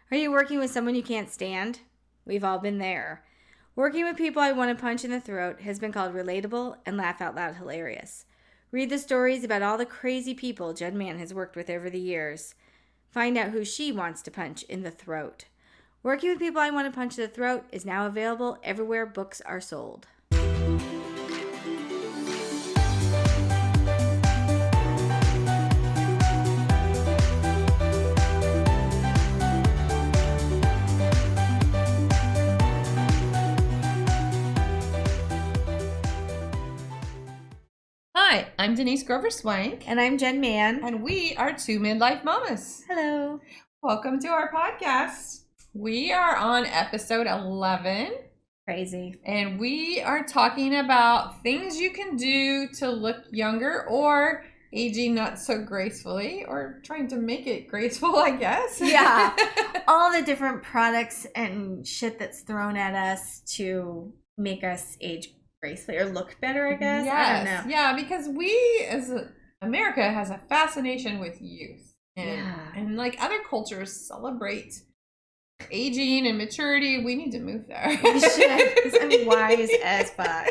Are you working with someone you can't stand? We've all been there. Working with people I want to punch in the throat has been called relatable and laugh out loud hilarious. Read the stories about all the crazy people Jen Mann has worked with over the years. Find out who she wants to punch in the throat. Working with people I want to punch in the throat is now available everywhere books are sold. Hi, I'm Denise Grover-Swank. And I'm Jen Mann. And we are two Midlife Mommas. Hello. Welcome to our podcast. We are on episode 11. Crazy. And we are talking about things you can do to look younger or aging not so gracefully or trying to make it graceful, I guess. Yeah. All the different products and shit that's thrown at us to make us age gracefully or look better, I guess. Yes. I don't know. Yeah, because we as America has a fascination with youth. And like other cultures celebrate aging and maturity. We need to move there. We should. I'm wise as fuck.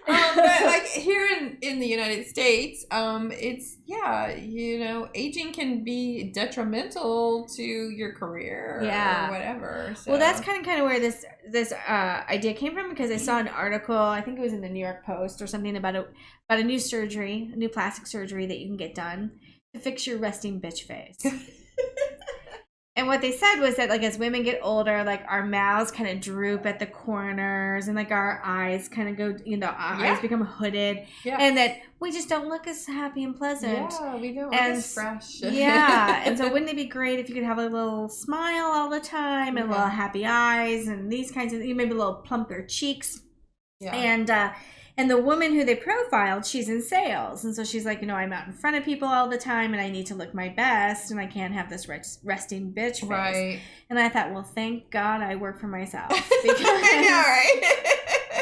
But like here in the United States, aging can be detrimental to your career or whatever. So. Well, that's kind of where this idea came from, because I saw an article, I think it was in the New York Post or something, about a new surgery, a new plastic surgery that you can get done to fix your resting bitch face. And what they said was that, like, as women get older, like, our mouths kind of droop at the corners, and like our eyes kind of go, eyes become hooded, and that we just don't look as happy and pleasant. Yeah, we don't look as fresh. Yeah, and so wouldn't it be great if you could have a little smile all the time and little happy eyes and these kinds of, maybe a little plumper cheeks. Yeah. And the woman who they profiled, she's in sales. And so she's like, I'm out in front of people all the time and I need to look my best and I can't have this resting bitch face. Right. And I thought, well, thank God I work for myself. Because I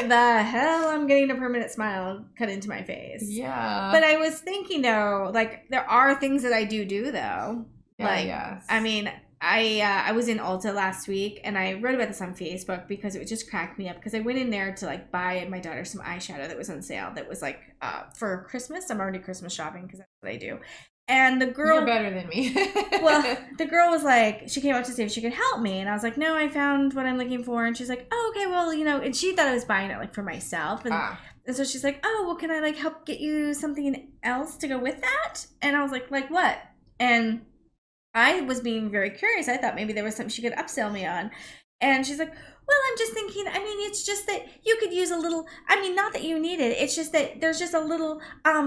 know, right? The hell, I'm getting a permanent smile cut into my face. Yeah. But I was thinking, though, like, there are things that I do, though. Yeah, like, yes. I mean, I was in Ulta last week, and I wrote about this on Facebook because it would just crack me up, because I went in there to, like, buy my daughter some eyeshadow that was on sale that was, like, for Christmas. I'm already Christmas shopping because that's what I do. And the girl... You're better than me. Well, the girl was like, she came up to see if she could help me. And I was like, no, I found what I'm looking for. And she's like, oh, okay, well, and she thought I was buying it, like, for myself. And so she's like, oh, well, can I, like, help get you something else to go with that? And I was like, what? And I was being very curious. I thought maybe there was something she could upsell me on. And she's like, well, I'm just thinking, it's just that you could use a little, not that you need it. It's just that there's just a little,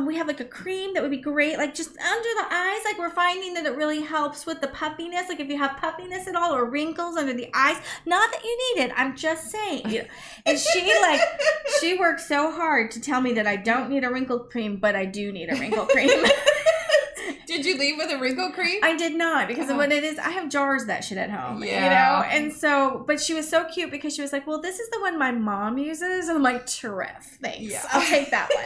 we have like a cream that would be great, like just under the eyes. Like, we're finding that it really helps with the puffiness. Like, if you have puffiness at all or wrinkles under the eyes, not that you need it. I'm just saying. And she worked so hard to tell me that I don't need a wrinkle cream, but I do need a wrinkle cream. Did you leave with a wrinkle cream? I did not, because of what it is. I have jars of that shit at home, And so, but she was so cute because she was like, well, this is the one my mom uses. And I'm like, terrific, thanks. Yeah. I'll take that one.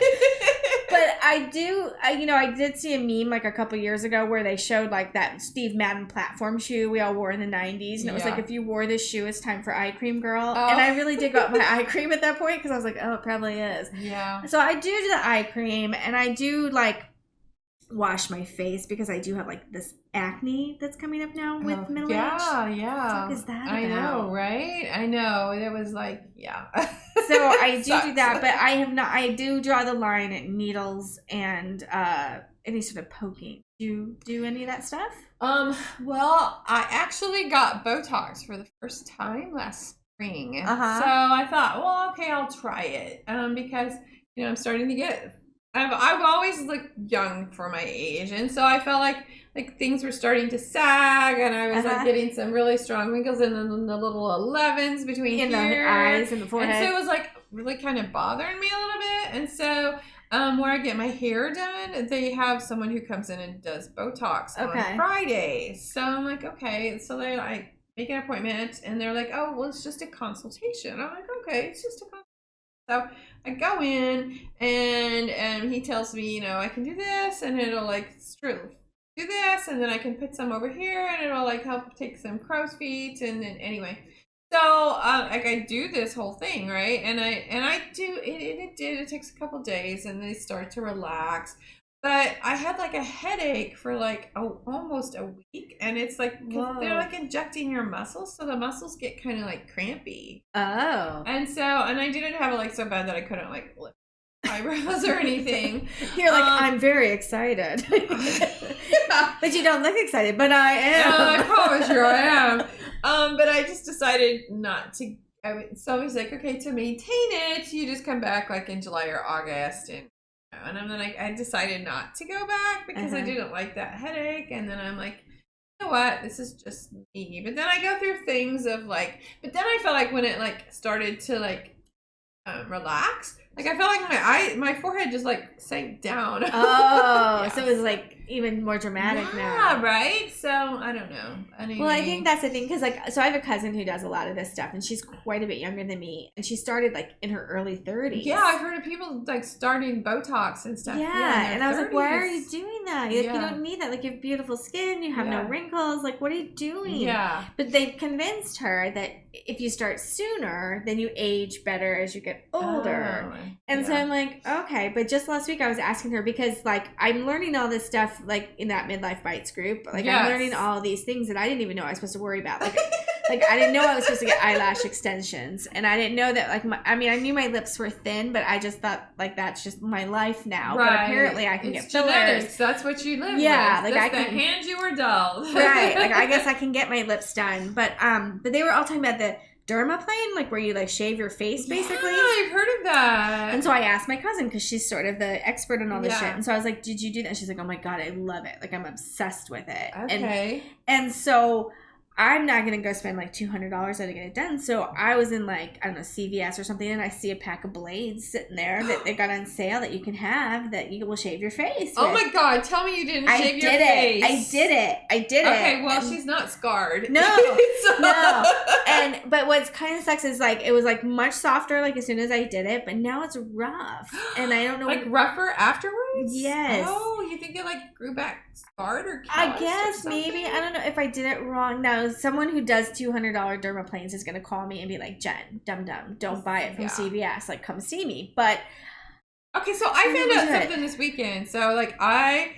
But I did see a meme like a couple years ago where they showed like that Steve Madden platform shoe we all wore in the 90s. And it was like, if you wore this shoe, it's time for eye cream, girl. Oh. And I really did go up my eye cream at that point because I was like, oh, it probably is. Yeah. So I do the eye cream, and I do like wash my face because I do have like this acne that's coming up now with middle age. Yeah. What the fuck is that about? I know, right? I know. It was like, So I do that, but I have not. I do draw the line at needles and any sort of poking. Do you do any of that stuff? Well, I actually got Botox for the first time last spring. So I thought, well, okay, I'll try it. Because I'm starting to get. I've always looked young for my age, and so I felt like things were starting to sag, and I was like getting some really strong wrinkles and then the little 11s between in the eyes and the forehead. And so it was like really kind of bothering me a little bit. And so where I get my hair done, they have someone who comes in and does Botox on Fridays. So I'm like, okay. So I make an appointment, and they're like, oh, well, it's just a consultation. I'm like, okay, it's just a consultation. So I go in, and he tells me, I can do this, and it'll like do this, and then I can put some over here, and it'll like help take some crow's feet, and then anyway. So like I do this whole thing, right? And I do it. It takes a couple days, and they start to relax. But I had like a headache for like almost a week, and it's like they're like injecting your muscles, so the muscles get kind of like crampy. Oh. And I didn't have it like so bad that I couldn't like lift eyebrows or anything. You're like, I'm very excited. But you don't look excited, but I am. I promise you I am. But I just decided not to. So I was like, okay, to maintain it, you just come back like in July or August, and then I decided not to go back because I didn't like that headache. And then I'm like, you know what, this is just me. But then I go through things of like, but then I felt like when it like started to like relax, like I felt like my forehead just like sank down. Oh, so it was like even more dramatic now. Yeah, right? So I don't know. Well, I think that's the thing, because like, so I have a cousin who does a lot of this stuff, and she's quite a bit younger than me, and she started like in her early 30s. Yeah, I've heard of people like starting Botox and stuff. Yeah, and I was like, why are you doing that? Like, you don't need that. Like, you have beautiful skin, you have no wrinkles. Like, what are you doing? Yeah. But they've convinced her that if you start sooner, then you age better as you get older. And so I'm like, okay. But just last week I was asking her, because like I'm learning all this stuff like in that Midlife Bites group. Like I'm learning all these things that I didn't even know I was supposed to worry about. Like I didn't know I was supposed to get eyelash extensions, and I didn't know that like I knew my lips were thin, but I just thought like that's just my life now. Right. But apparently I can get fillers. Genetics. That's what you live with. Like that's the hand you were dealt. Right. Like I guess I can get my lips done, but they were all talking about the dermaplane, like where you like shave your face basically. Yeah, I've heard of that. And so I asked my cousin, because she's sort of the expert on all this shit. And so I was like, did you do that? And she's like, oh my God, I love it. Like I'm obsessed with it. Okay. And so I'm not going to go spend like $200 to get it done. So I was in like, I don't know, CVS or something, and I see a pack of blades sitting there that they got on sale that you can have that you will shave your face Oh with. my God, tell me you didn't shave your face. I did it. Okay, well, she's not scarred. No, no. But what's kind of sucks is like, it was like much softer like as soon as I did it, but now it's rough. And I don't know. Like rougher afterwards? Yes. Oh, you think it like grew back scarred or I guess maybe. I don't know if I did it wrong. Now, someone who does $200 dermaplanes is going to call me and be like, Jen, dum, don't buy it from CVS. Like, come see me. But okay, so I found out something this weekend. So like I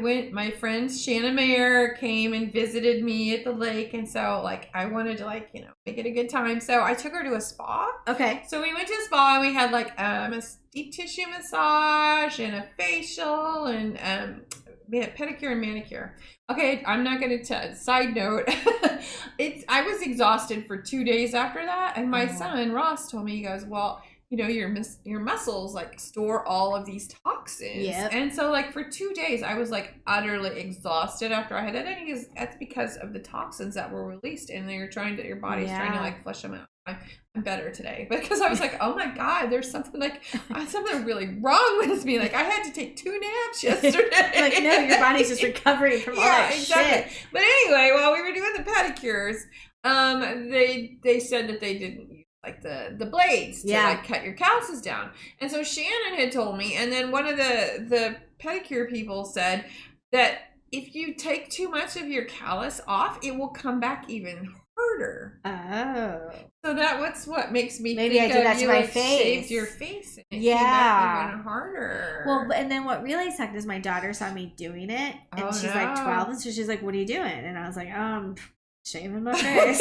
went, my friend Shannon Mayer came and visited me at the lake, and so like I wanted to like, make it a good time. So I took her to a spa. Okay. So we went to a spa, and we had like a deep tissue massage and a facial, and we had pedicure and manicure. Okay, I'm not going to side note. I was exhausted for 2 days after that, and my son Ross told me, he goes, well, your muscles like store all of these toxins. Yep. And so like for 2 days I was like utterly exhausted after I had that. And that's because of the toxins that were released, and your body's trying to like flush them out. I'm better today, because I was like, oh my God, there's something really wrong with me. Like I had to take 2 naps yesterday. Like no, your body's just recovering from all that shit. But anyway, while we were doing the pedicures, they said that they didn't use like the blades to like cut your calluses down. And so Shannon had told me, and then one of the pedicure people said that if you take too much of your callus off, it will come back even harder. Oh. So that's what makes me maybe think I did that to my face. Shaved your face, and it came back even harder. Well, and then what really sucked is my daughter saw me doing it, and she's like 12, and so she's like, what are you doing? And I was like, shaving my face.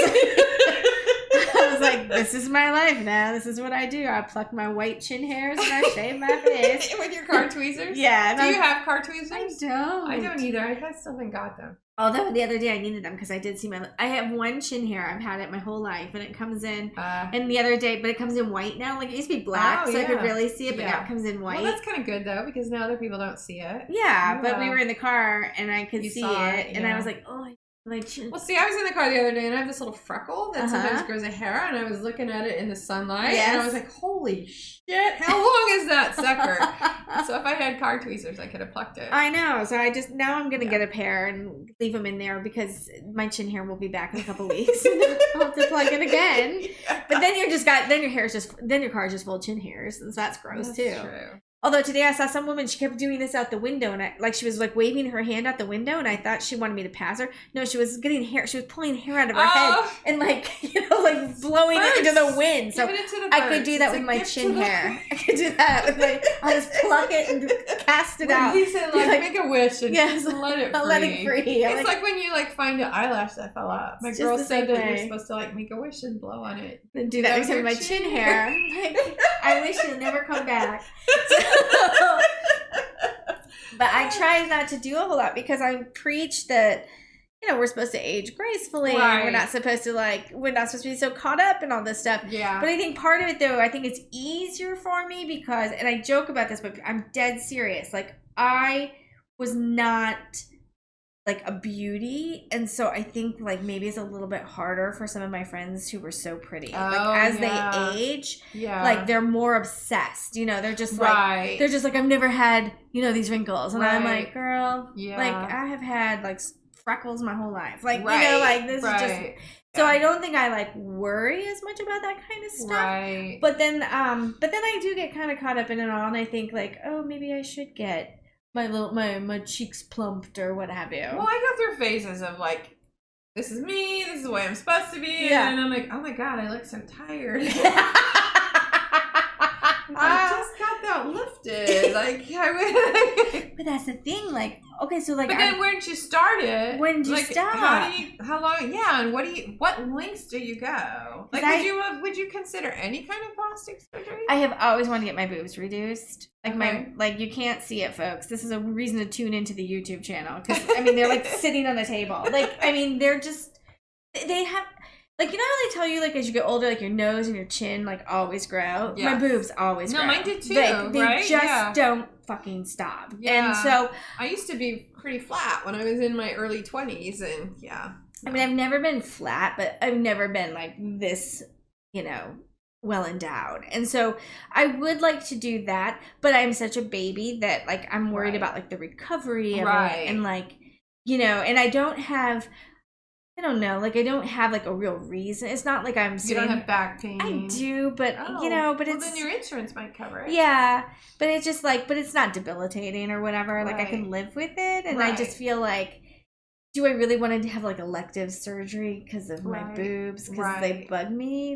I was like, this is my life now. This is what I do. I pluck my white chin hairs and I shave my face. With your car tweezers? Yeah. Do you have car tweezers? I don't. I don't either. I still haven't got them. Although the other day I needed them because I did see I have one chin hair. I've had it my whole life, and it comes in, and the other day, but it comes in white now. Like it used to be black, so I could really see it, but now it comes in white. Well, that's kind of good though, because now other people don't see it. Yeah, but we were in the car and I could see it, and I was like, oh, my chin. Well, see, I was in the car the other day, and I have this little freckle that sometimes grows a hair, and I was looking at it in the sunlight, and I was like, holy shit, how long is that sucker? So if I had car tweezers, I could have plucked it. I know. So now I'm going to get a pair and leave them in there, because my chin hair will be back in a couple weeks. I'll have to plug it again. But then your car is just full of chin hairs, and so that's gross too. True. Although today I saw some woman, she kept doing this out the window, and she was like waving her hand out the window, and I thought she wanted me to pass her. No, she was getting hair. She was pulling hair out of her head and like blowing it into the wind. So I could do that with my chin hair. I could do that with I just pluck it and cast it out. He said make a wish and let it free. Let it free. It's like when you find an eyelash that fell out. My girl said that you're supposed to make a wish and blow on it. And do that with my chin hair. I wish you'd never come back. But I try not to do a whole lot because I preach that, we're supposed to age gracefully. Right. And we're not supposed to be so caught up in all this stuff. Yeah. But I think part of it, though, I think it's easier for me because, and I joke about this, but I'm dead serious. I was not a beauty, and so I think maybe it's a little bit harder for some of my friends who were so pretty. As they age, they're more obsessed. They're just I've never had these wrinkles, and I'm like, girl, I have had freckles my whole life. This is just. So I don't think I worry as much about that kind of stuff. Right. But then I do get kind of caught up in it all, and I think maybe I should get my cheeks plumped or what have you. Well, I go through phases of this is me, this is the way I'm supposed to be, and I'm like, oh my god, I look so tired. I just got that lifted. But that's the thing. Okay, so But then when did you start it? When did you stop? How long? Yeah, and what lengths do you go? Would you consider any kind of plastic surgery? I have always wanted to get my boobs reduced. You can't see it, folks. This is a reason to tune into the YouTube channel because they're sitting on the table. They're just they have. You know how they tell you, as you get older, your nose and your chin, always grow? Yeah. My boobs always grow. No, mine did too, they just don't fucking stop. Yeah. And so... I used to be pretty flat when I was in my early 20s, and I've never been flat, but I've never been, this, well endowed. And so I would like to do that, but I'm such a baby that, I'm worried about, the recovery of it, and, and I don't have... I don't know. I don't have a real reason. It's not like I'm sitting... You don't have back pain. I do, but but it's... then your insurance might cover it. Yeah, but it's just but it's not debilitating or whatever. I can live with it, and I just feel do I really want to have elective surgery because of my boobs? Because they bug me?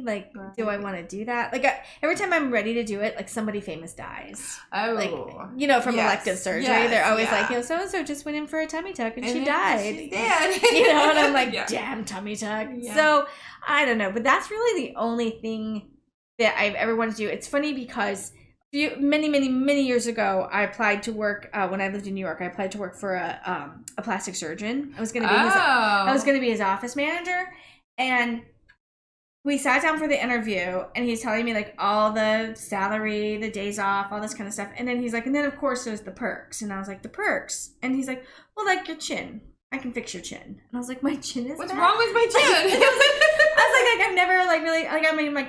Do I want to do that? Every time I'm ready to do it, somebody famous dies. Oh. From elective surgery. Yes, they're always so-and-so just went in for a tummy tuck and she died. She's dead. And I'm damn tummy tuck. Yeah. So, I don't know. But that's really the only thing that I've ever wanted to do. It's funny because... many years ago, I applied to work when I lived in New York. I applied to work for a plastic surgeon. I was going to be his office manager, and we sat down for the interview, and he's telling me all the salary, the days off, all this kind of stuff. And then he's and then of course there's the perks, and I was the perks, and he's well, your chin. I can fix your chin. And I was my chin is What's bad? wrong with my chin? I was I've never really,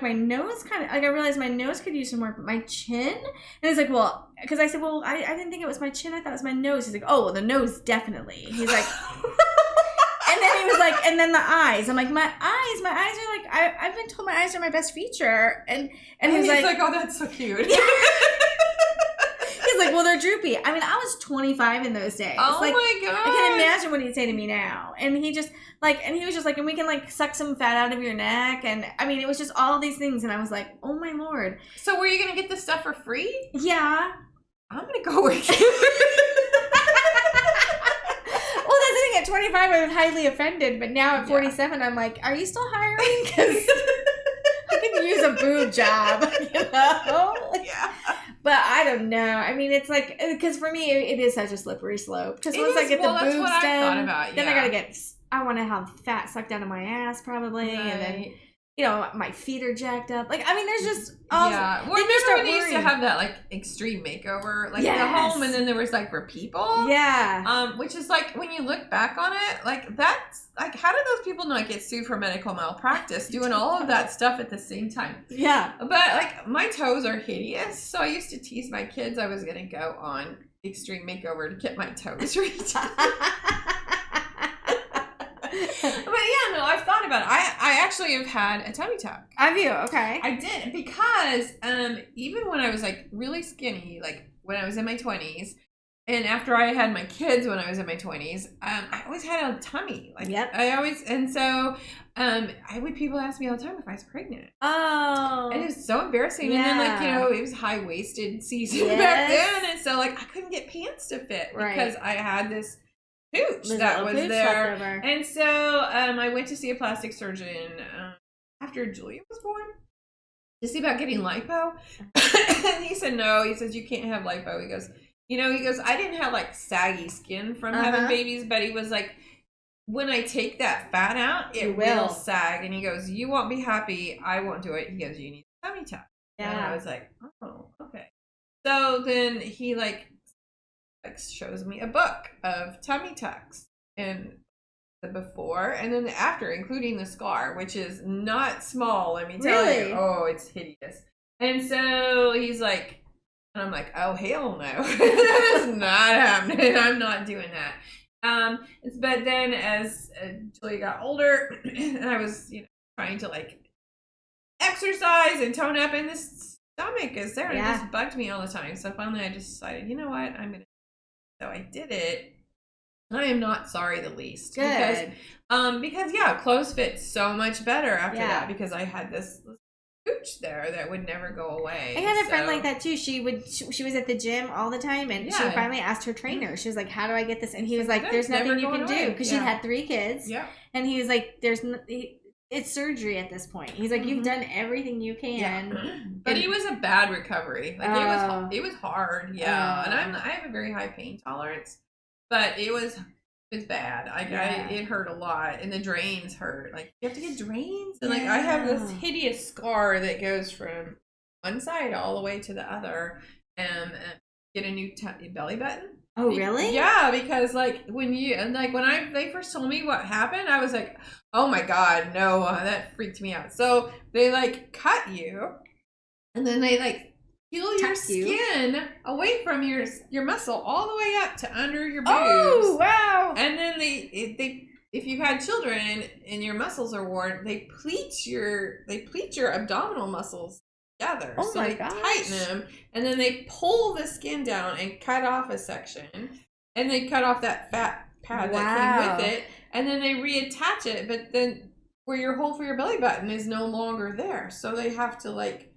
my nose kind of, I realized my nose could use some work, but my chin? And he's well, because I said, well, I didn't think it was my chin. I thought it was my nose. He's oh, well, the nose, definitely. He's and then he was and then the eyes. I'm my eyes are I've been told my eyes are my best feature. And he's oh, that's so cute. He's well, they're droopy. I was 25 in those days. Oh my god! I can't imagine what he'd say to me now. And he just and he was just and we can suck some fat out of your neck. And it was just all these things. And I was oh my lord. So were you gonna get this stuff for free? Yeah. I'm gonna go with you. Well, that's the thing. At 25, I was highly offended. But now at 47, I'm are you still hiring? Because I can use a boob job. Yeah. But I don't know. It's because for me, it is such a slippery slope. Because once I get the boobs done, then I gotta I want to have fat sucked out of my ass probably, and then my feet are jacked up. There's just all. Yeah. Well, remember when they used to have that extreme makeover, in the home, and then there was for people. Yeah. Which is when you look back on it, that's how did those people not get sued for medical malpractice doing all of that stuff at the same time? Yeah. But my toes are hideous, so I used to tease my kids I was gonna go on extreme makeover to get my toes redone. But yeah, no, I've thought about it. I actually have had a tummy tuck. Have you? Okay. I did because even when I was really skinny, when I was in my 20s. And after I had my kids when I was in my 20s, I always had a tummy. Like, and so people ask me all the time if I was pregnant. Oh. And it was so embarrassing. Yeah. And then, like, you know, it was high-waisted season back then. And so, like, I couldn't get pants to fit because I had this pooch that was there. And so I went to see a plastic surgeon after Julia was born to see about getting lipo. And he said, no. He says, you can't have lipo. He goes, I didn't have, like, saggy skin from having babies, but he was like, when I take that fat out, it will sag. And he goes, you won't be happy. I won't do it. He goes, you need a tummy tuck. Yeah. And I was like, oh, okay. So then he, like shows me a book of tummy tucks and the before and then the after, including the scar, which is not small, let me tell you. Oh, it's hideous. And so he's like, and I'm like, oh, hell no. That is not happening. I'm not doing that. But then as Julia got older and I was, trying to like exercise and tone up, and this stomach is there and it just bugged me all the time. So finally I just decided, you know what, so I did it. I am not sorry the least. Good. Because clothes fit so much better after that because I had this pooch there that would never go away. I had a friend like that too. She was at the gym all the time, and she finally asked her trainer. She was like, "How do I get this?" And he was like, "There's nothing you can do," because she had 3 kids. Yeah. And he was like, it's surgery at this point. He's like, you've done everything you can. Yeah. But it was a bad recovery. Like it was hard. Yeah. And I have a very high pain tolerance, but it was bad. It hurt a lot, and the drains hurt. Like you have to get drains, and like I have this hideous scar that goes from one side all the way to the other, and get a new belly button. Oh, really? Yeah, because like when they first told me what happened, I was like, oh my God, no, that freaked me out. So they like cut you, and then they like peel your skin away from your muscle all the way up to under your boobs. Oh, wow. And then they if you've had children and your muscles are worn, they pleat your abdominal muscles together. Oh, so my they gosh. tighten them, and then they pull the skin down and cut off a section, and they cut off that fat pad that came with it, and then they reattach it, but then where your hole for your belly button is no longer there, so they have to like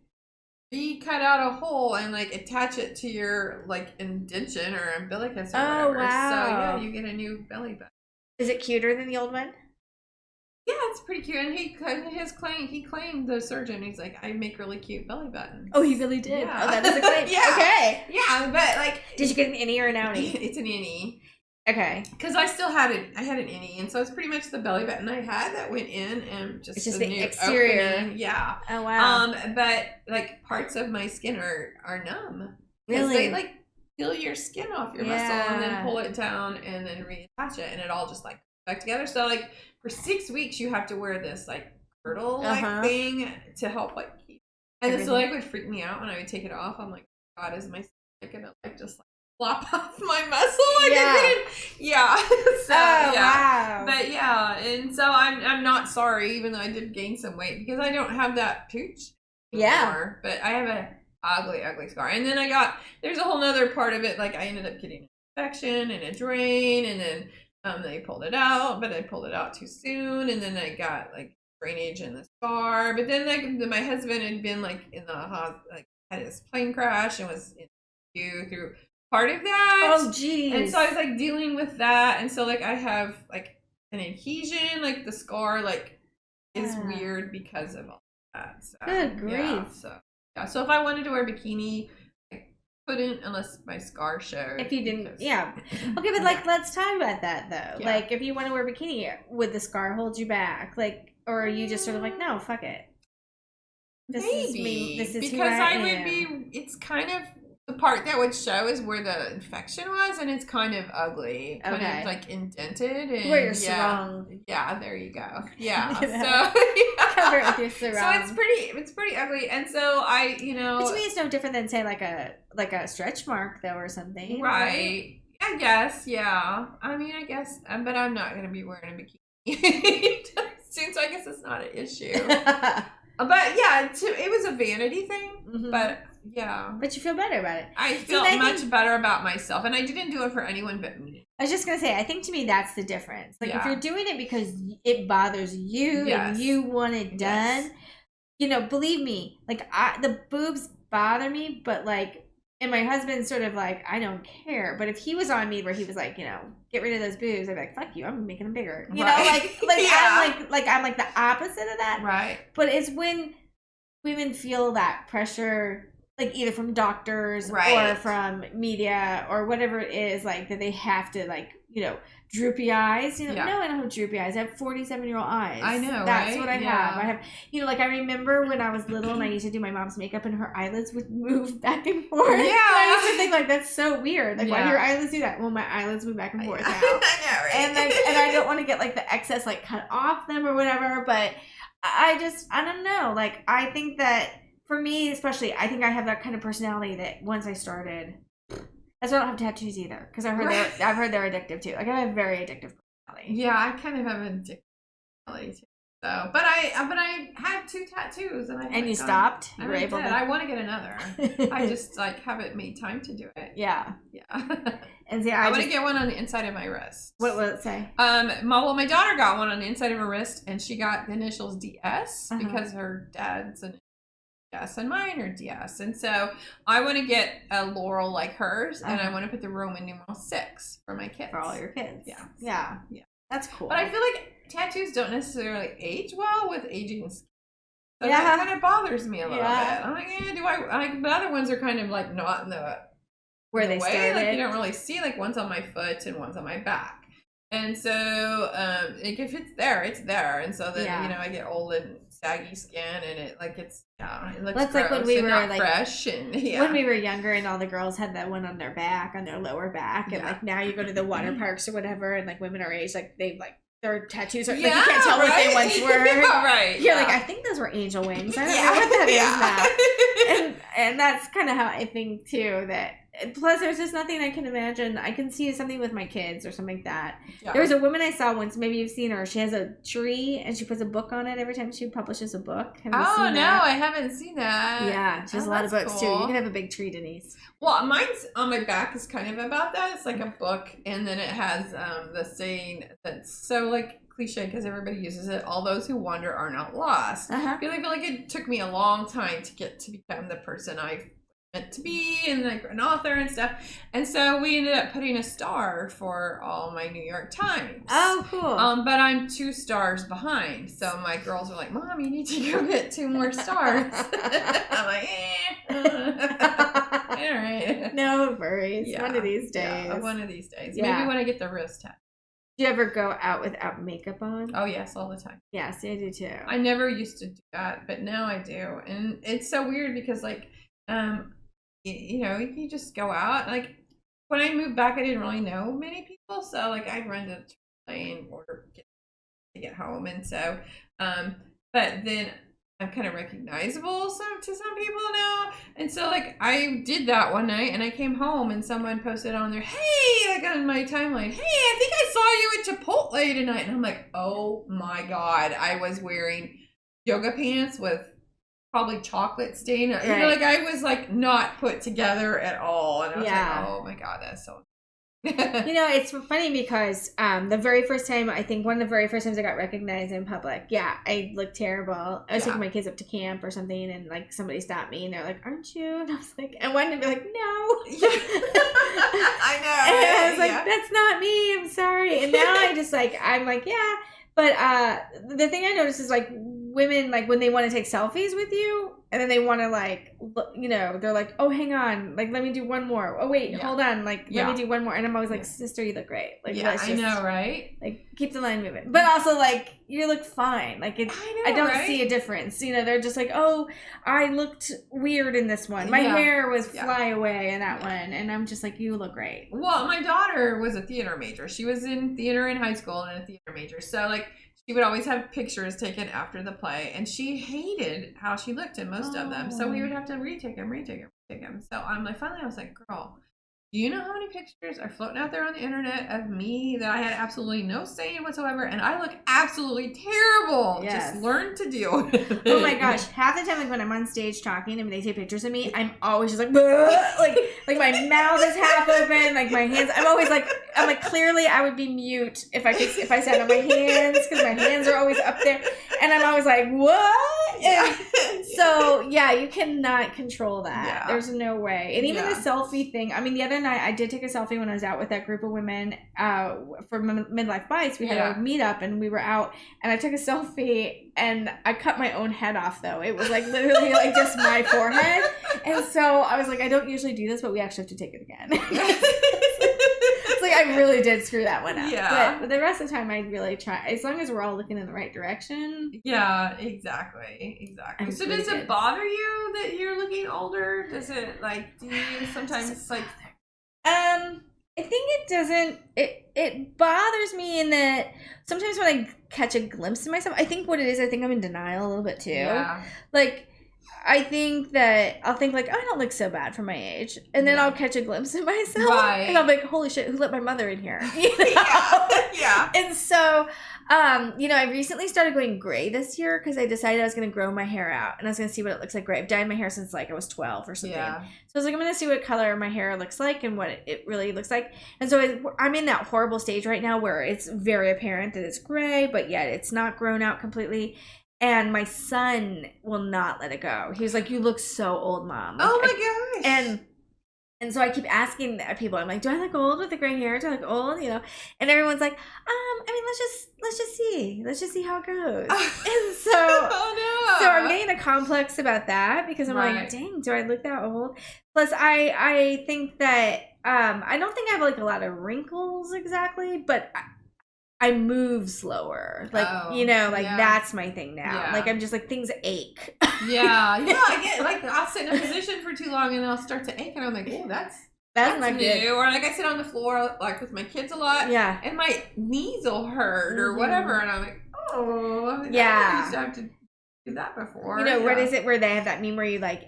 cut out a hole and like attach it to your like indention or umbilicus or whatever. Wow. So you get a new belly button. Is it cuter than the old one? Yeah, it's pretty cute. And he claimed, the surgeon, he's like, I make really cute belly buttons. Oh, he really did? Yeah. Oh, that is a claim. Yeah. Okay. Yeah, but like... Did you get an innie or an outie? It's an innie. Okay. Because I still had an innie, and so it's pretty much the belly button I had that went in, and just the new exterior. Opening. Yeah. Oh, wow. But like parts of my skin are numb. Really? They like peel your skin off your muscle and then pull it down and then reattach it, and it all just like back together. So like for 6 weeks you have to wear this like girdle like thing to help like keep. And this like would freak me out when I would take it off. I'm like, God, is my skin gonna like just like flop off my muscle? Like so wow. But and so I'm not sorry, even though I did gain some weight, because I don't have that pooch anymore. But I have a ugly scar. And then there's a whole nother part of it, like I ended up getting an infection and a drain, and then they pulled it out, but I pulled it out too soon, and then I got like drainage in the scar. But then like my husband had been like in the hospital, like had his plane crash and was through part of that. Oh geez. And so I was like dealing with that, and so like I have like an adhesion, like the scar like is weird because of all that. So, good grief. So if I wanted to wear a bikini, couldn't unless my scar showed. If you didn't, okay, but like let's talk about that though. Like if you want to wear a bikini, would the scar hold you back? Like, or are you just sort of like, no, fuck it. This is because who I would be. It's kind of the part that would show is where the infection was, and it's kind of ugly, kind of like indented, and where you're strong. Yeah, there you go. Yeah, cover it with your sarong. So it's pretty ugly, and so I, But to me, it's no different than say like a stretch mark though or something. Right. I guess. Yeah. I mean, but I'm not gonna be wearing a bikini soon, so I guess it's not an issue. But yeah, it was a vanity thing. Mm-hmm. But Yeah. But you feel better about it. I felt much better about myself, and I didn't do it for anyone but me. I was just going to say, I think to me that's the difference. Like, if you're doing it because it bothers you and you want it done, you know, believe me, like, the boobs bother me, but, like, and my husband's sort of like, I don't care. But if he was on me where he was like, you know, get rid of those boobs, I'd be like, fuck you, I'm making them bigger. You know, I'm like the opposite of that. Right. But it's when women feel that pressure, like either from doctors or from media or whatever it is, like that they have to, like, you know, droopy eyes. You know, no, I don't have droopy eyes. I have 47-year-old eyes. I know, that's what I have. I have, you know, like I remember when I was little and I used to do my mom's makeup and her eyelids would move back and forth. Yeah, I used to think like that's so weird. Like, why do your eyelids do that? Well, my eyelids move back and forth now. I know, right? And I don't want to get like the excess like cut off them or whatever, but I don't know. Like, I think that for me, especially, I think I have that kind of personality that once I started, that's why I don't have tattoos either. Because I've heard they're addictive too. Like, I have a very addictive personality. Yeah, I kind of have an addictive personality too. So, but I had 2 tattoos and you stopped. You were able to. I want to get another. I just like haven't made time to do it. Yeah. And see, I want to get one on the inside of my wrist. What will it say? My daughter got one on the inside of her wrist, and she got the initials DS because her dad's an DS and mine are DS, and so I want to get a Laurel like hers, and I want to put the Roman numeral 6 for my kids. For all your kids. Yeah. That's cool. But I feel like tattoos don't necessarily age well with aging skin. So that kind of bothers me a little bit. I'm like, do I? Like, the other ones are kind of like not in the where they started. Like, you don't really see, like, one's on my foot and one's on my back. And so, like, if it's there, it's there. And so then, you know, I get old and saggy skin, and it looks that's like when we were like fresh, and when we were younger, and all the girls had that one on their back, on their lower back, and like now you go to the water parks or whatever, and like women our age, like they like their tattoos are like you can't tell what they once were. You're like, I think those were angel wings. I don't know what that is now. And that's kind of how I think too. That plus, there's just nothing I can imagine. I can see something with my kids or something like that. Yeah. There was a woman I saw once. Maybe you've seen her. She has a tree and she puts a book on it every time she publishes a book. Have you seen that? I haven't seen that. Yeah, she has a lot of books too. You can have a big tree, Denise. Well, mine's on my back is kind of about that. It's like a book, and then it has the saying that's so like cliche because everybody uses it. All those who wander are not lost. I feel like it took me a long time to get to become the person I meant to be, and like an author and stuff. And so we ended up putting a star for all my New York Times. Oh, cool. But I'm 2 stars behind. So my girls are like, Mom, you need to go get 2 more stars. I'm like, all right. No worries. One of these days. Yeah, one of these days. Maybe when I get the wrist tattoo. Do you ever go out without makeup on? Oh, yes, all the time. Yes, I do too. I never used to do that, but now I do. And it's so weird because, like, you know, you just go out. Like, when I moved back, I didn't really know many people. So, like, I'd run to the plane or to get home. And so, but then I'm kind of recognizable to some people now. And so, like, I did that one night, and I came home, and someone posted on there, hey, like on my timeline, hey, I think I saw you at Chipotle tonight. And I'm like, oh my God, I was wearing yoga pants with probably chocolate stain. Right. You know, like, I was like not put together at all. And I was like, oh my God, that's so you know, it's funny because the very first time, I think one of the very first times I got recognized in public, I looked terrible. I was taking my kids up to camp or something, and like somebody stopped me and they're like, aren't you? And I was like, I wanted to be like, no. I know. And I was like, that's not me, I'm sorry. And now I'm like, yeah. But the thing I noticed is like women, like when they want to take selfies with you, and then they want to like, you know, they're like, oh, hang on, like let me do one more. Oh wait, hold on, like let me do one more. And I'm always like, sister, you look great. Like, let's just, I know, right? Like keep the line moving, but also like you look fine. Like I don't see a difference. You know, they're just like, oh, I looked weird in this one. My hair was fly away in that one, and I'm just like, you look great. Well, my daughter was a theater major. She was in theater in high school and a theater major. So like, she would always have pictures taken after the play, and she hated how she looked in most of them. So we would have to retake them. So I'm like, finally, I was like, girl, Do you know how many pictures are floating out there on the internet of me that I had absolutely no say in whatsoever, and I look absolutely terrible? Yes. Just learn to deal with it. Oh my gosh. Half the time, like when I'm on stage talking and they take pictures of me, I'm always just like, like my mouth is half open, like my hands. I'm like, clearly I would be mute if I sat on my hands, because my hands are always up there, and I'm always like, what? And so yeah, you cannot control that. Yeah. There's no way. And even the selfie thing. I mean, the other night I did take a selfie when I was out with that group of women for Midlife Bites. We had a meetup and we were out, and I took a selfie and I cut my own head off, though. It was like literally like just my forehead. And so I was like, I don't usually do this, but we actually have to take it again. It's like I really did screw that one up. Yeah. But the rest of the time I really try, as long as we're all looking in the right direction. Yeah, exactly. So does it bother you that you're looking older? Does it, like, do you sometimes like... I think it doesn't. It bothers me in that sometimes when I catch a glimpse of myself, I think what it is, I think I'm in denial a little bit too. Yeah. Like, I think that I'll think like, oh, I don't look so bad for my age, and then I'll catch a glimpse of myself, and I'll be like, holy shit, who let my mother in here? You know? Yeah. And so, I recently started going gray this year because I decided I was going to grow my hair out, and I was going to see what it looks like gray. I've dyed my hair since like I was 12 or something. Yeah. So I was like, I'm going to see what color my hair looks like and what it really looks like. And so I'm in that horrible stage right now where it's very apparent that it's gray, but yet it's not grown out completely. And my son will not let it go. He was like, you look so old, Mom. Like, oh my gosh. And so I keep asking people, I'm like, do I look old with the gray hair? Do I look old? And everyone's like, let's just see. Let's just see how it goes. And so, so I'm getting a complex about that because I'm like, dang, do I look that old? Plus, I think that, I don't think I have like a lot of wrinkles exactly, but I move slower. Like, that's my thing now. Yeah. Like, I'm just like, things ache. Yeah. I get, like, I'll sit in a position for too long and I'll start to ache and I'm like, oh, that's not new. Good. Or like I sit on the floor, like with my kids a lot. Yeah. And my knees will hurt or whatever. And I'm like, oh. Yeah. I used to have to do that before. What is it where they have that meme where you like,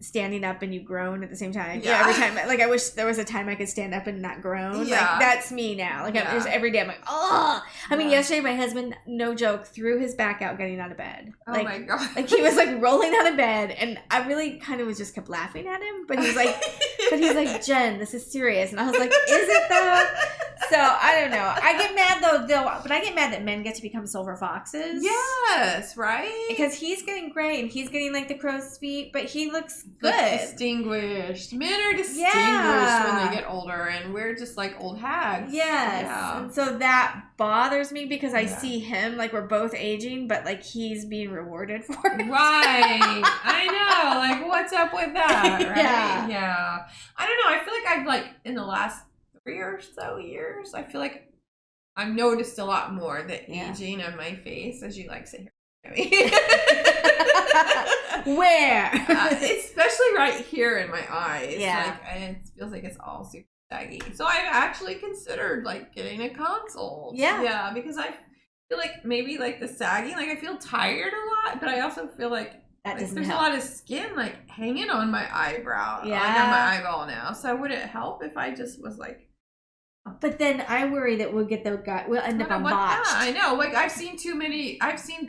standing up and you groan at the same time? Yeah. Every time, like I wish there was a time I could stand up and not groan. Yeah. Like that's me now. Like I'm just every day I'm like, oh. I mean, yesterday my husband, no joke, threw his back out getting out of bed. Oh my God. Like he was like rolling out of bed, and I really kind of was just kept laughing at him. But he's like, Jen, this is serious, and I was like, is it though? So I don't know. I get mad but I get mad that men get to become silver foxes. Yes, right. Because he's getting gray and he's getting like the crow's feet, but he looks good. Distinguished. Men are distinguished when they get older, and we're just like old hags. Yes. Yeah. And so that bothers me because I see him, like we're both aging, but like he's being rewarded for it. Right. I know. Like, what's up with that? Right? Yeah. I don't know. I feel like I've like in the last 3 or so years, I feel like I've noticed a lot more the aging on my face as you like sit here. Where? Especially right here in my eyes. Yeah. Like, it feels like it's all super saggy. So I've actually considered like getting a consult. Yeah. Yeah, because I feel like maybe like the sagging, like I feel tired a lot, but I also feel like there's a lot of skin like hanging on my eyebrow. Yeah. Like on my eyeball now. So would it help if I just was like... But then I worry that we'll end up on botched. Yeah, I know. Like I've seen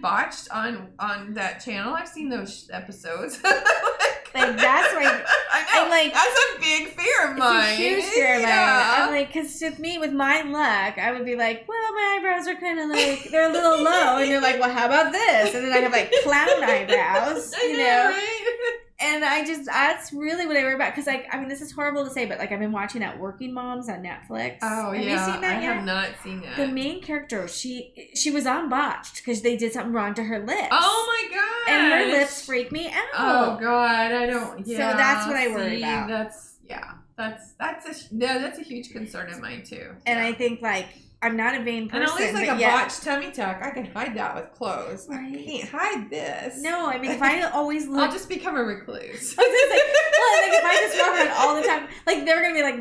botched on that channel. I've seen those episodes. Like that's my. I know. Like that's a big fear of mine. It's a huge fear of mine. I'm like, because with my luck, I would be like, well, my eyebrows are kind of like they're a little low, and you're like, well, how about this? And then I have like clown eyebrows, you know. Right? And that's really what I worry about. Because, I mean, this is horrible to say, but, like, I've been watching that Working Moms on Netflix. Oh, have you seen that yet? I have not seen that. The main character, she was on botched because they did something wrong to her lips. Oh, my God. And her lips freak me out. Oh, God. I don't, So that's what I worry about. That's a huge concern of mine, too. And I think, like... I'm not a vain person. And at least like a botched tummy tuck, I can hide that with clothes. Right. I can't hide this. No, I mean, if I always look... I'll just become a recluse. I was like, if I just walk around all the time, like, they're going to be like,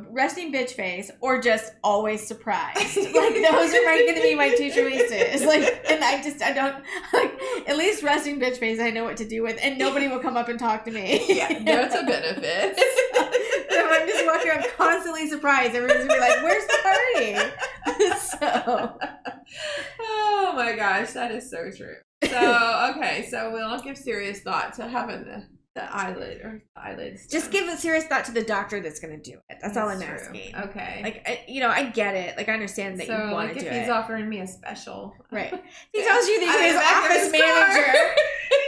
resting bitch face or just always surprised. Like, those are going to be my two choices. Like, and I don't, like, at least resting bitch face I know what to do with, and nobody will come up and talk to me. Yeah, that's a benefit. I'm just walking around constantly surprised. Everyone's gonna be like, "Where's the party?" So, oh my gosh, that is so true. So okay, so we'll give serious thought to having the eyelids. Just give a serious thought to the doctor that's going to do it. That's all I'm true. asking. Okay. Like, I get it. Like, I understand that you want to do it. if he's offering me a special. Right. He tells you that he's office manager.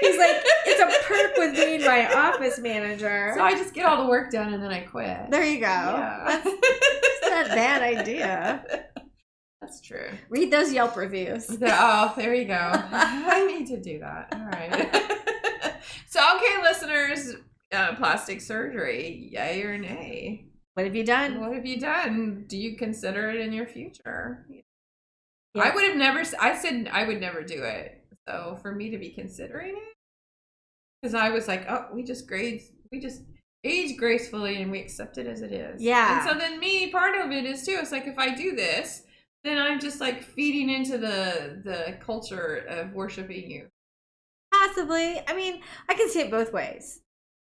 He's like, it's a perk with being my office manager. So I just get all the work done and then I quit. There you go. Yeah. That's not a bad idea. That's true. Read those Yelp reviews. Oh, there you go. I need to do that. All right. So, okay, listeners, plastic surgery, yay or nay? What have you done? What have you done? Do you consider it in your future? Yeah. I said I would never do it. So for me to be considering it, because I was like, oh, we just age gracefully and we accept it as it is. Yeah. And so then part of it is too, it's like if I do this, then I'm just like feeding into the culture of worshiping you. Possibly. I mean, I can see it both ways.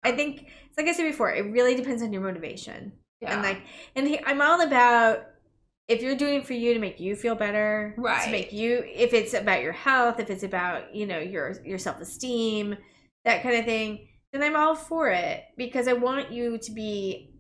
I think, it's like I said before, it really depends on your motivation. Yeah. And I'm all about, if you're doing it for you to make you feel better, right? To make you, if it's about your health, if it's about, your self-esteem, that kind of thing, then I'm all for it, because I want you to be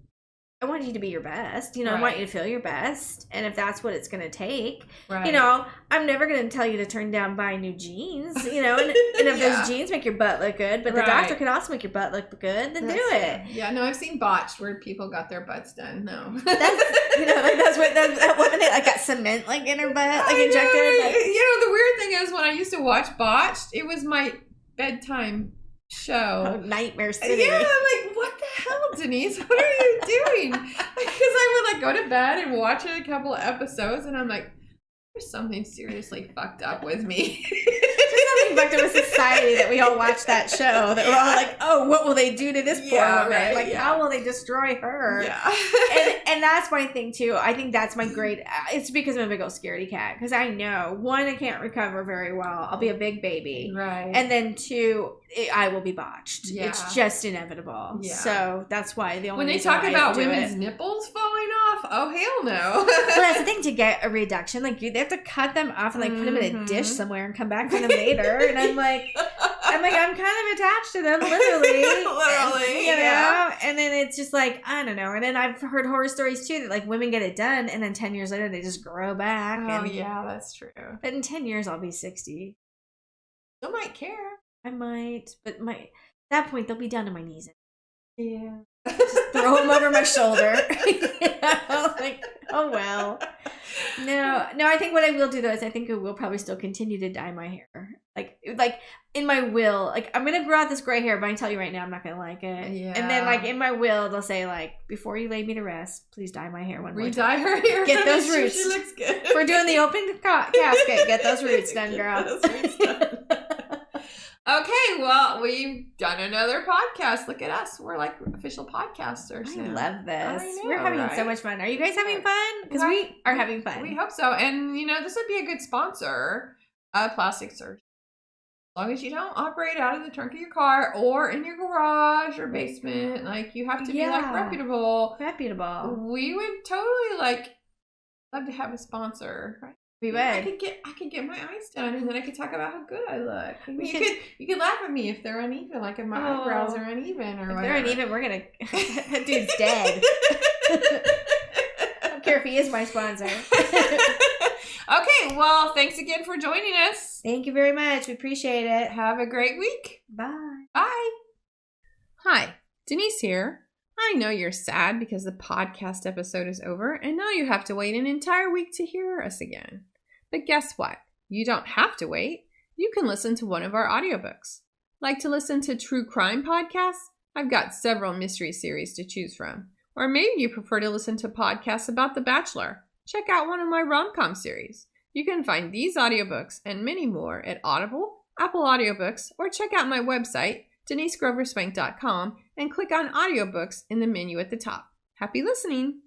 your best. I want you to feel your best. And if that's what it's going to take, I'm never going to tell you to turn down buying new jeans, and if those jeans make your butt look good, but the doctor can also make your butt look good, then do it. Yeah, no, I've seen botched where people got their butts done. No. That's what they got cement in her butt, injected. The weird thing is when I used to watch Botched, it was my bedtime show. Nightmare City. Yeah, I'm like, what the hell, Denise? What are you doing? Because I would go to bed and watch a couple of episodes, and I'm like, there's something seriously fucked up with me. There's something fucked up with society that we all watch that show. That we're all like, oh, what will they do to this poor woman? Right, how will they destroy her? Yeah. and that's my thing too. I think that's my great. It's because I'm a big old scaredy cat. Because I know, one, I can't recover very well. I'll be a big baby. Right. And then two, I will be botched. Yeah. It's just inevitable. Yeah. So that's why the only when they reason talk why about women's nipples falling off, oh hell no. Well, that's the thing, to get a reduction, they have to cut them off and put them in a dish somewhere and come back for them later. And I'm kind of attached to them, literally. Literally. And then it's just I don't know. And then I've heard horror stories too that women get it done and then 10 years later they just grow back. Oh, yeah, that's true. But in 10 years I'll be 60. Still might care. I might, but at that point they'll be down to my knees. Yeah. Just throw them over my shoulder. Oh well. No, I think what I will do though is I think I will probably still continue to dye my hair. In my will, I'm gonna grow out this gray hair, but I can tell you right now I'm not gonna like it. Yeah. And then in my will they'll say before you lay me to rest, please dye my hair one more time. Re-dye her hair. Get those roots. She looks good. If we're doing the open casket, get those roots done, girl. Okay, well, we've done another podcast. Look at us. We're official podcasters now. I love this. We're having so much fun. Are you guys having fun? Because we are having fun. We hope so. And, this would be a good sponsor of plastic surgery. As long as you don't operate out of the trunk of your car or in your garage or basement. You have to be, reputable. Reputable. We would totally, love to have a sponsor, right? We would. I could get my eyes done, and then I could talk about how good I look. You could laugh at me if they're uneven, if my eyebrows are uneven or whatever. If they're uneven, we're gonna. That dude's dead. I don't care if he is my sponsor. Okay, well, thanks again for joining us. Thank you very much. We appreciate it. Have a great week. Bye. Bye. Hi, Denise here. I know you're sad because the podcast episode is over and now you have to wait an entire week to hear us again. But guess what? You don't have to wait. You can listen to one of our audiobooks. Like to listen to true crime podcasts? I've got several mystery series to choose from. Or maybe you prefer to listen to podcasts about The Bachelor. Check out one of my rom-com series. You can find these audiobooks and many more at Audible, Apple Audiobooks, or check out my website, DeniseGroverspank.com, and click on audiobooks in the menu at the top. Happy listening!